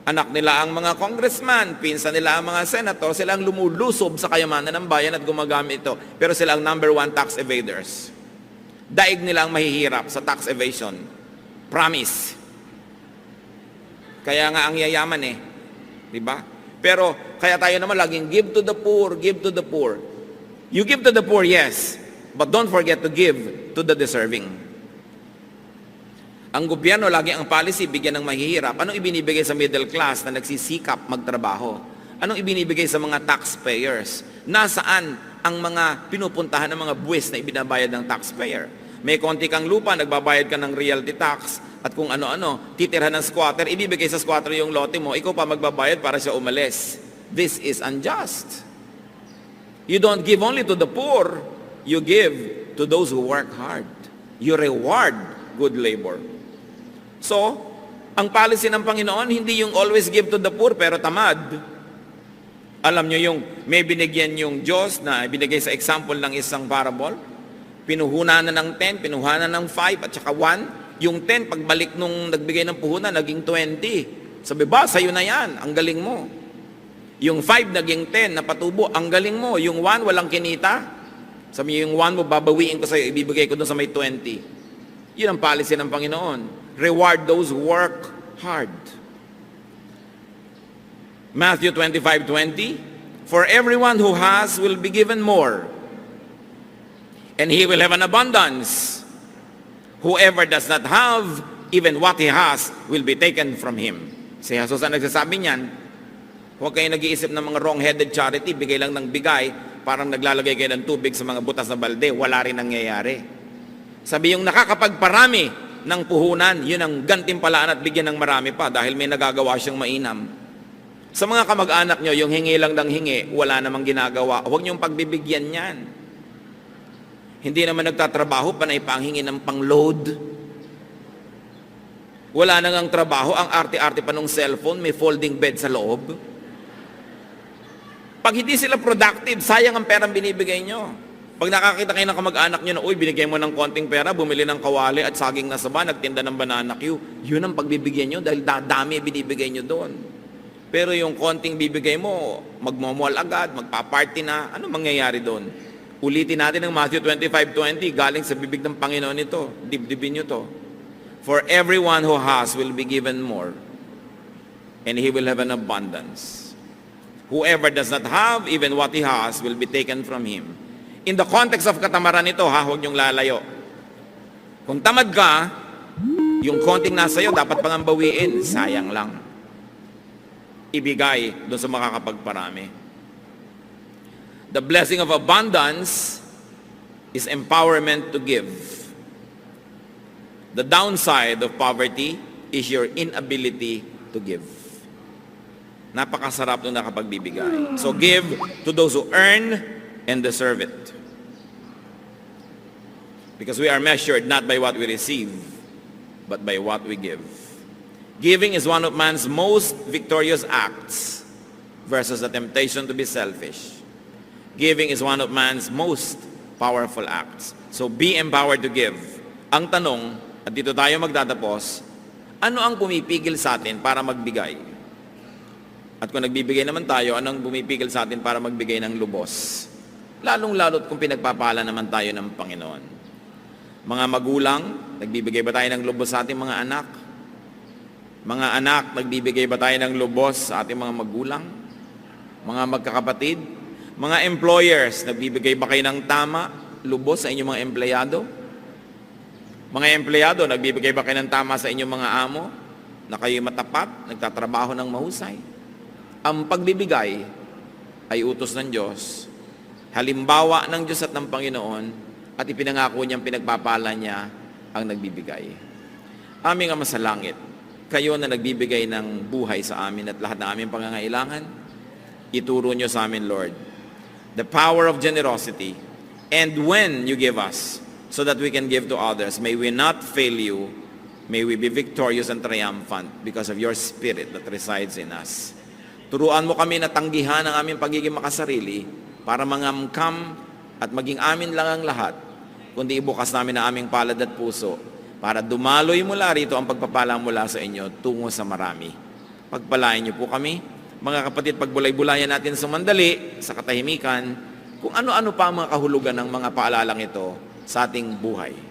Anak nila ang mga congressman, pinsan nila ang mga senator, sila ang lumulusob sa kayamanan ng bayan at gumagamit ito. Pero sila ang number one tax evaders. Daig nila ang mahihirap sa tax evasion. Promise. Kaya nga ang yayaman Diba? Pero kaya tayo naman laging give to the poor, give to the poor. You give to the poor, yes. But don't forget to give to the deserving. Ang gobyerno, lagi ang policy, bigyan ng mahihirap. Anong ibinibigay sa middle class na nagsisikap magtrabaho? Anong ibinibigay sa mga taxpayers? Nasaan ang mga pinupuntahan ng mga buwis na ibinabayad ng taxpayer? May konti kang lupa, nagbabayad ka ng realty tax, at kung ano-ano, titirhan ng squatter, ibibigay sa squatter yung lote mo, ikaw pa magbabayad para siya umalis. This is unjust. You don't give only to the poor, you give to those who work hard. You reward good labor. So, ang policy ng Panginoon, hindi yung always give to the poor pero tamad. Alam nyo yung may binigyan yung Diyos na binigay sa example ng isang parable, pinuhunan na ng 10, pinuhunan ng 5 at saka 1. Yung 10, pagbalik nung nagbigay ng puhunan, naging 20. Sabi ba, sa'yo na yan, ang galing mo. Yung 5, naging 10, napatubo, ang galing mo. Yung 1, walang kinita. Sabi yung 1 mo, babawiin ko sa'yo, ibibigay ko doon sa may 20. Yun ang policy ng Panginoon. Reward those who work hard. Matthew 25:20, for everyone who has will be given more, and he will have an abundance. Whoever does not have, even what he has, will be taken from him. Si Jesus ang nagsasabi niyan, huwag kayo nag-iisip ng mga wrong-headed charity, bigay lang ng bigay, parang naglalagay kayo ng tubig sa mga butas na balde, wala rin nangyayari. Sabi yung nakakapagparami ng puhunan, yun ang gantimpalaan at bigyan ng marami pa dahil may nagagawa siyang mainam. Sa mga kamag-anak nyo, yung hingi lang ng hingi, wala namang ginagawa. Huwag niyong pagbibigyan yan. Hindi naman nagtatrabaho, panay panghingi ng pang-load. Wala nang ang trabaho, ang arte-arte pa ng cellphone, may folding bed sa loob. Pag hindi sila productive, sayang ang perang binibigay nyo. Pag nakakita kayo ng kamag-anak nyo na, uy, binigay mo ng konting pera, bumili ng kawali at saging na saba, nagtinda ng banana Q, yun ang pagbibigyan nyo dahil dami binibigay nyo doon. Pero yung konting bibigay mo, magmomall agad, magpa-party na, ano mangyayari doon? Ulitin natin ang Matthew 25:20, galing sa bibig ng Panginoon ito. Dibdibin nyo to. For everyone who has will be given more, and he will have an abundance. Whoever does not have, even what he has, will be taken from him. In the context of katamaran ito, huwag niyong lalayo. Kung tamad ka, yung konting nasa iyo, dapat pang bawiin. Sayang lang. Ibigay doon sa makakapagparami. The blessing of abundance is empowerment to give. The downside of poverty is your inability to give. Napakasarap nung nakapagbibigay. So give to those who earn and deserve it. Because we are measured not by what we receive, but by what we give. Giving is one of man's most victorious acts versus the temptation to be selfish. Giving is one of man's most powerful acts. So be empowered to give. Ang tanong, at dito tayo magtatapos, ano ang pumipigil sa atin para magbigay? At kung nagbibigay naman tayo, anong pumipigil sa atin para magbigay ng lubos? Lalong-lalot kung pinagpapala naman tayo ng Panginoon. Mga magulang, nagbibigay ba tayo ng lubos sa ating mga anak? Mga anak, nagbibigay ba tayo ng lubos sa ating mga magulang? Mga magkakapatid? Mga employers, nagbibigay ba kayo ng tama, lubos sa inyong mga empleyado? Mga empleyado, nagbibigay ba kayo ng tama sa inyong mga amo? Na kayo matapat, nagtatrabaho ng mahusay? Ang pagbibigay ay utos ng Diyos. Halimbawa ng Diyos at ng Panginoon at ipinangako niyang pinagpapala niya ang nagbibigay. Aming Ama sa langit, kayo na nagbibigay ng buhay sa amin at lahat ng aming pangangailangan, ituro niyo sa amin, Lord, the power of generosity, and when you give us, so that we can give to others, may we not fail you, may we be victorious and triumphant because of your Spirit that resides in us. Turuan mo kami na tanggihan ang aming pagiging makasarili para mangamkam at maging amin lang ang lahat, kundi ibukas namin ang aming palad at puso para dumaloy mula rito ang pagpapala mula sa inyo tungo sa marami. Pagpalain niyo po kami, mga kapatid, pagbulay-bulayan natin sa mandali, sa katahimikan, kung ano-ano pa ang mga kahulugan ng mga paalalang ito sa ating buhay.